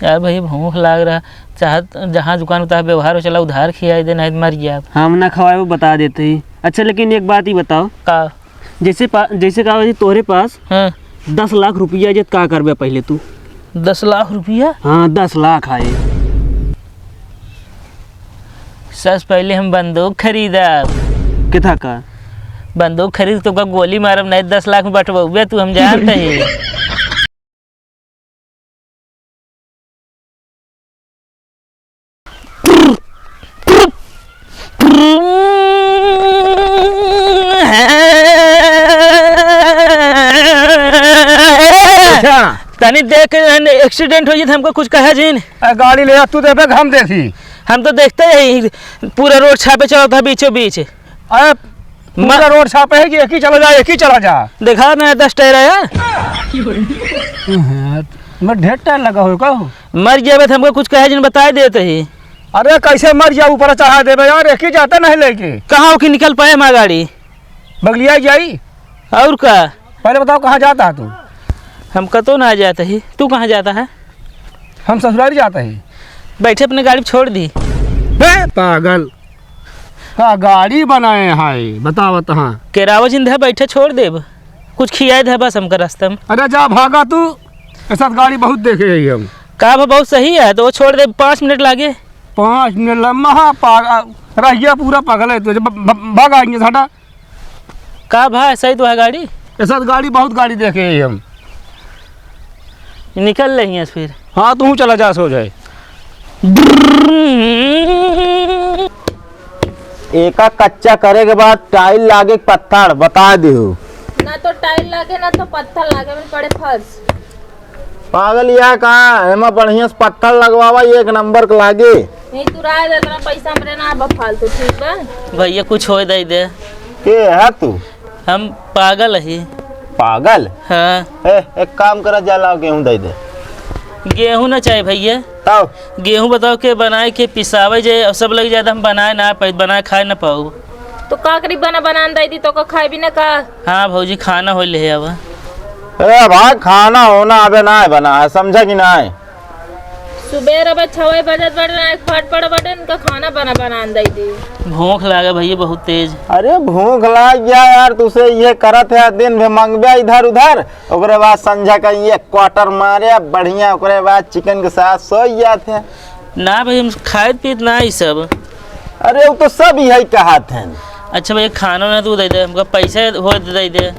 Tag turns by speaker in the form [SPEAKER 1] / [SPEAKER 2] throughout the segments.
[SPEAKER 1] यार भाई भूख लाग रहा, चाहत जहाँ दुकान उतार व्यवहार हो चला उधार खिया दे, नहीं मर गया।
[SPEAKER 2] हम ना खवाए वो बता देते ही। अच्छा लेकिन एक बात ही बताओ
[SPEAKER 1] का
[SPEAKER 2] जैसे कहा तोहरे पास
[SPEAKER 1] हाँ
[SPEAKER 2] 10 लाख रुपया जब का करबे पहले तू?
[SPEAKER 1] 10 लाख रुपया?
[SPEAKER 2] हाँ 10 लाख आए।
[SPEAKER 1] सच पहले हम बंदूक खरीदा।
[SPEAKER 2] कितना का
[SPEAKER 1] बंदूक खरीद तो गोली मारब, नहीं 10 लाख में बटवा तू हम जानते ही। तनी देख एक्सीडेंट हो जाए हमको कुछ कहा जिन
[SPEAKER 3] गाड़ी ले तू दे हम देखी।
[SPEAKER 1] हम तो देखते ही पूरा रोड छापे चला था बीचों बीच।
[SPEAKER 3] अरे पूरा रोड छापे है कि एक ही चला जा, एक ही चला जा।
[SPEAKER 1] देखा ना 10 टायर आया।
[SPEAKER 3] मैं ढेर टायर लगा हो का
[SPEAKER 1] मर गया तो हमको कुछ कहा जिन बताए देते ही।
[SPEAKER 3] अरे कैसे मर जा, ऊपर चढ़ा दे यार, एक ही जाता नहीं लेके।
[SPEAKER 1] कहाँ की निकल पाए हमारा गाड़ी?
[SPEAKER 3] बगलिया जाई।
[SPEAKER 1] और का
[SPEAKER 3] पहले बताओ कहाँ जाता है तू?
[SPEAKER 1] हम कतो ना जाता ही। तू कहाँ जाता है?
[SPEAKER 3] हम ससुराल जाता है।
[SPEAKER 1] बैठे अपने गाड़ी छोड़ दी।
[SPEAKER 3] पागल का गाड़ी बनाए हाय बताओ तहाँ
[SPEAKER 1] केरावा जिंदा बैठे छोड़ दे, कुछ खियाए दे बस हमका रास्ते में।
[SPEAKER 3] अरे जा भागा तू, ऐसा गाड़ी बहुत देखे है हम।
[SPEAKER 1] का बहुत सही है तो वो छोड़ दे, 5 मिनट लागे।
[SPEAKER 3] 5 मिनट लम्हा पागल रहिया, पूरा पागल है तुझे। भागा साढ़ा
[SPEAKER 1] का भाई सही तो है गाड़ी।
[SPEAKER 3] ऐसा गाड़ी बहुत गाड़ी देखे है हम।
[SPEAKER 1] निकल रही है फिर।
[SPEAKER 3] हाँ तू चला जा, सो जाए।
[SPEAKER 4] एका कच्चा करे के बाद टाइल लागे पत्थर बता दियो।
[SPEAKER 5] ना तो टाइल लागे ना तो पत्थर लागे, में पड़े फर्श।
[SPEAKER 4] पागल या कहाँ एमा बढ़िया से पत्थर लगवावा, एक नंबर के लागे।
[SPEAKER 5] नहीं तू राय दे, इतना पैसा हमरे ना अब फालतू। ठीक है
[SPEAKER 1] भैया कुछ हो दे दे।
[SPEAKER 4] के है तू?
[SPEAKER 1] हम पागल ही।
[SPEAKER 4] पागल?
[SPEAKER 1] हाँ
[SPEAKER 4] एक काम करा, जाला गेहूं दे दे।
[SPEAKER 1] गेहूं ना चाहिए भैया।
[SPEAKER 4] तब
[SPEAKER 1] गेहूं बताओ के बनाए के पिसावे जाए और सब लग जाता, हम बनाए ना पाए, बनाए खाए ना पाऊ।
[SPEAKER 5] तो का करी बना दे दी तो का खाए भी ना का।
[SPEAKER 1] हाँ भौजी खाना हो ले अब।
[SPEAKER 4] अरे भाई खाना होना अबे ना बना है, समझा कि ना?
[SPEAKER 5] सुबह अब 6 बजे बड़े फट पड़ बटे इनका खाना बना दे दी।
[SPEAKER 1] भूख लागे भैया बहुत तेज।
[SPEAKER 4] अरे भूख लग गया यार, तुसे ये करत है दिन भर मंगबे इधर उधर, ओकरे बाद संझा का ये क्वार्टर मारे बढ़िया, ओकरे बाद चिकन के साथ सो जाते।
[SPEAKER 1] ना भाई हम खाए पीत ना ही सब।
[SPEAKER 4] अरे वो तो सब यही कहा थे।
[SPEAKER 1] अच्छा भैया खाना ना तू दे दे, हमको पैसे हो दे दे।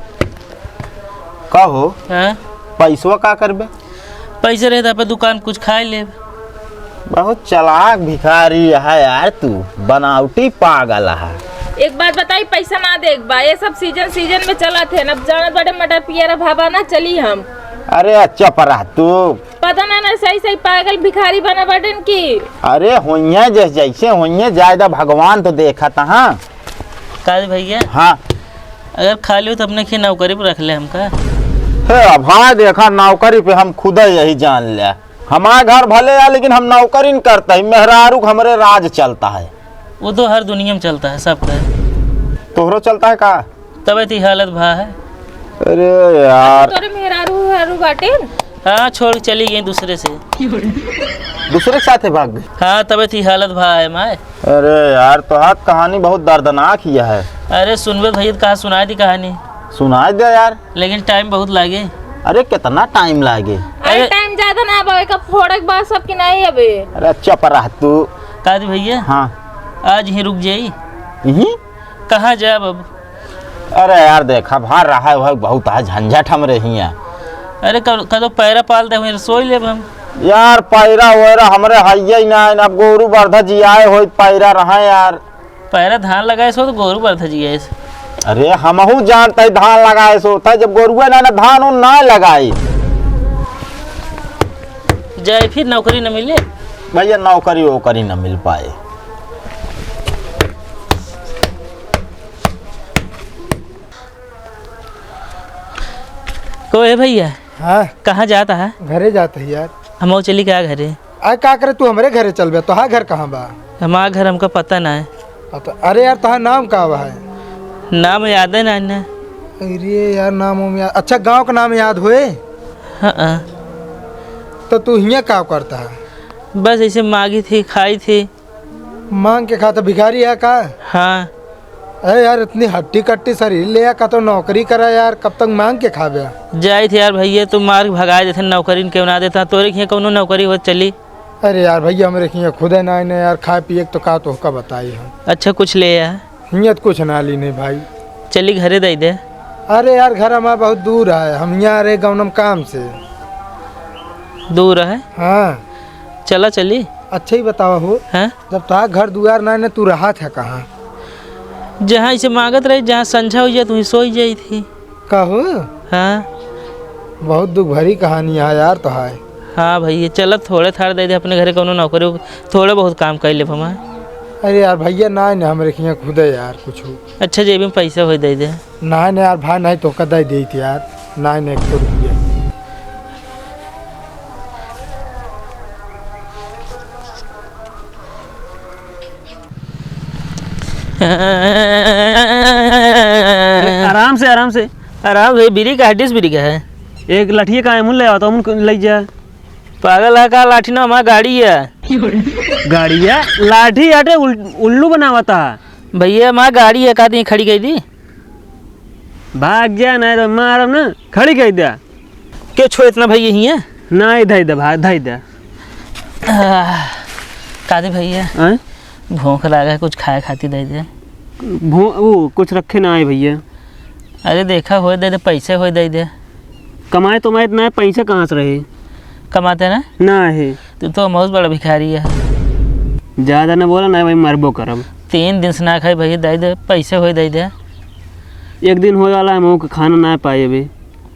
[SPEAKER 4] कहो
[SPEAKER 1] हाँ
[SPEAKER 4] पैसवा का करबे?
[SPEAKER 1] पैसे रहता पे दुकान कुछ खाए ले।
[SPEAKER 4] बहुत चालाक भिखारी है यार तू, बनावटी पागल है।
[SPEAKER 5] एक बात बताई, पैसा ना दे बा, ये सब सीजन में चला थे ना, जानत बड़े मटर पियर भाबा ना चली हम।
[SPEAKER 4] अरे अच्छा परा तू
[SPEAKER 5] पता ना सही पागल भिखारी बना बटन की।
[SPEAKER 4] अरे होइया जैसे होइया ज्यादा भगवान तो देखा था।
[SPEAKER 1] काज भैया
[SPEAKER 4] हाँ
[SPEAKER 1] अगर खाली हो तो अपने की नौकरी पर रख ले हमका।
[SPEAKER 4] भाई देखा नौकरी पे हम खुद यही जान लिया, हमारा घर भले है लेकिन हम नौकरी नहीं करते है, मेहरारू हमरे राज चलता है।
[SPEAKER 1] वो तो हर दुनिया में चलता है सबका।
[SPEAKER 4] तोहरो चलता है का?
[SPEAKER 1] तब इतनी हालत भा है।
[SPEAKER 4] अरे यार
[SPEAKER 5] तोरे मेहरारू बाटे।
[SPEAKER 1] हाँ छोड़ के चली गई दूसरे से।
[SPEAKER 4] दूसरे के साथ भाग गई?
[SPEAKER 1] हाँ तब इतनी हालत भा है माए।
[SPEAKER 4] अरे यार तो हाथ कहानी बहुत दर्दनाक ही है।
[SPEAKER 1] अरे सुनबे भैया कहा सुना दी कहानी।
[SPEAKER 4] सुना दे यार।
[SPEAKER 1] लेकिन टाइम बहुत लागे।
[SPEAKER 4] अरे कितना टाइम लागे?
[SPEAKER 5] अरे टाइम ज्यादा ना बाबे का फोड़क बात सब की नहीं अबे।
[SPEAKER 4] अरे चुप रह तू।
[SPEAKER 1] काज भैया
[SPEAKER 4] हाँ
[SPEAKER 1] आज ही रुक जाई।
[SPEAKER 4] कहाँ
[SPEAKER 1] जाए अब?
[SPEAKER 4] अरे यार देखा भार रहा है बहुत है, झंझट हम रही है।
[SPEAKER 1] अरे कदो पैरा पाल दे सोई ले हम।
[SPEAKER 4] यार पैरा वैरा हमरे है ना, अब गोरू बर्धा जी आए हो पैरा रहा यार।
[SPEAKER 1] पैरा धान लगाए सो तो गोरू बर्धा जी आए।
[SPEAKER 4] अरे हमहू जानते धान लगाए सो था, जब गोरुआ ना धान उन ना लगाई
[SPEAKER 1] जाए फिर नौकरी न मिले।
[SPEAKER 4] भैया नौकरी वोकरी न मिल पाए।
[SPEAKER 1] को है भैया?
[SPEAKER 6] हाँ
[SPEAKER 1] कहाँ जाता है?
[SPEAKER 6] घरे जाते है यार।
[SPEAKER 1] हम चली क्या घरे?
[SPEAKER 6] आ का करे तू हमारे घरे चल बे, तोहार घर कहाँ बा?
[SPEAKER 1] हमारा घर हमको पता ना है।
[SPEAKER 6] अरे यार तोहार नाम का बा है?
[SPEAKER 1] नाम याद है ना।
[SPEAKER 6] अरे यार नाम याद, अच्छा गांव का नाम याद हुए?
[SPEAKER 1] हाँ
[SPEAKER 6] तो तू यहाँ क्या करता है?
[SPEAKER 1] बस ऐसे मांगी थी, खाई थी।
[SPEAKER 6] मांग के खाता भिखारी है का?
[SPEAKER 1] हाँ।
[SPEAKER 6] अरे यार इतनी हट्टी कट्टी शरीर ले या का तो नौकरी करा यार, कब तक मांग के खाबे?
[SPEAKER 1] जाए थे यार भैया, तुम मार्ग भगा देते, नौकरी क्यों ना देता, तोरे के कौनो नौकरी हो चली।
[SPEAKER 6] अरे यार भैया हमारे यहाँ खुद है ना यार, खाए पिए तो का तो का बताई हम।
[SPEAKER 1] अच्छा कुछ ले आ।
[SPEAKER 6] हियत कुछ ना ली नहीं भाई।
[SPEAKER 1] चली घरे दे दे।
[SPEAKER 6] अरे यार घर हमारा बहुत दूर है, हम यहाँ रहे गाँव काम से।
[SPEAKER 1] दूर है?
[SPEAKER 6] हाँ।
[SPEAKER 1] चला चली।
[SPEAKER 6] अच्छा ही बतावा हो,
[SPEAKER 1] हाँ?
[SPEAKER 6] जब तुहार घर दुआर ना तू रहा था कहाँ?
[SPEAKER 1] जहाँ इसे मांगत रही, जहाँ संझा हो जाए तुम सोई जाई थी।
[SPEAKER 6] कहो?
[SPEAKER 1] हाँ।
[SPEAKER 6] बहुत दुख भरी कहानी है यार तो है।
[SPEAKER 1] हाँ भैया चल, थोड़े थाड़ दे दे, अपने घरे कौनो नौकरी थोड़े बहुत काम कर ले हम।
[SPEAKER 6] अरे यार भैया ना हमारे यहाँ खुद है यार कुछ।
[SPEAKER 1] अच्छा जेब में पैसा हो दे दे।
[SPEAKER 6] ना यार भाई नहीं तो कदा दी थी यार, ना 100 रुपया।
[SPEAKER 2] आराम से आराम से।
[SPEAKER 1] आराम से। बीड़ी का हड्डिस बीड़ी का है।
[SPEAKER 2] एक लठिए का मुँह ले आता हूँ, ले जा।
[SPEAKER 1] पागल है का? लाठी ना हमारा गाड़ी है।
[SPEAKER 2] गाड़िया लाठी आटे उल्लू बनावता।
[SPEAKER 1] भैया हमारा गाड़ी है, कहती खड़ी गई थी।
[SPEAKER 2] भाग जा, नहीं तो मारम ना, खड़ी कर दिया।
[SPEAKER 1] क्यों छो इतना भैया ही है?
[SPEAKER 2] ना इधर दे भाग, धई दे।
[SPEAKER 1] कहते भैया
[SPEAKER 2] हैं?
[SPEAKER 1] भूख लगा है, कुछ खाए खाती दे दे।
[SPEAKER 2] वो कुछ रखे ना है भैया।
[SPEAKER 1] अरे देखा हो दे दे, पैसे हो दे दे।
[SPEAKER 2] कमाए तो मैं इतना पैसा कहाँ से रहे?
[SPEAKER 1] कमाते ना?
[SPEAKER 2] ना है।
[SPEAKER 1] तू तो बहुत बड़ा भिखारी है।
[SPEAKER 2] ज़्यादा ना बोला ना भाई, मरबो करब।
[SPEAKER 1] 3 दिन से ना खाए भैया, दे दे पैसे हो दे दे।
[SPEAKER 2] एक दिन हो वाला है, मुँह का खाना ना पाए अभी।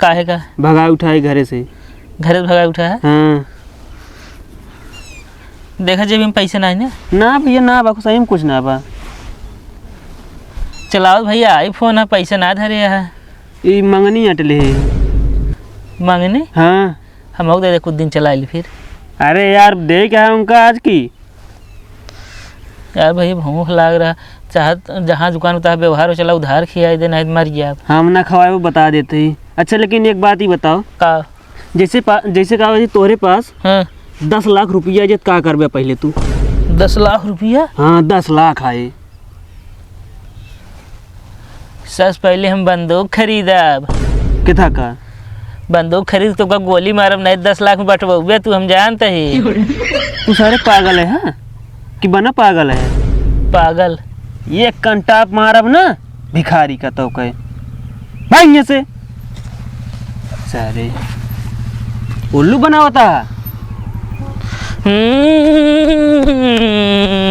[SPEAKER 1] काहे का?
[SPEAKER 2] भगा उठाए घरे से।
[SPEAKER 1] घर से भगा उठा है?
[SPEAKER 2] हाँ।
[SPEAKER 1] देखा जेब में पैसे ना है ना?
[SPEAKER 2] ना भैया ना बा, सही में कुछ ना बा।
[SPEAKER 1] चलाओ भैया, आईफोन है, पैसे ना धरे है।
[SPEAKER 2] ये मंगनी अटले है।
[SPEAKER 1] मांगने
[SPEAKER 2] हाँ।
[SPEAKER 1] हम दे दे, कुछ दिन चला ली फिर।
[SPEAKER 2] अरे यार दे क्या है उनका आज की?
[SPEAKER 1] यार भैया भूख लाग रहा, चाहत जहाँ दुकान उतार व्यवहार हो चला उधार खिया दे, नहीं मर गया।
[SPEAKER 2] हम ना खवाए वो बता देते ही। अच्छा लेकिन एक बात ही बताओ,
[SPEAKER 1] का?
[SPEAKER 2] जैसे कहा तोरे पास
[SPEAKER 1] हाँ
[SPEAKER 2] 10 लाख रुपया जब का करबे पहले तू?
[SPEAKER 1] 10 लाख रुपया?
[SPEAKER 2] हाँ 10 लाख आए।
[SPEAKER 1] सबसे पहले हम बंदूक खरीदब।
[SPEAKER 2] कितना का?
[SPEAKER 1] बंदूक खरीद तो गोली मारब, नहीं 10 लाख में बटवे तू, हम जानते ही।
[SPEAKER 2] तू सारे पागल है हाँ? कि बना पागल है?
[SPEAKER 1] पागल।
[SPEAKER 2] ये कंटाप मारब ना भिखारी का तो कहे भाई से सारे उल्लू बनावता।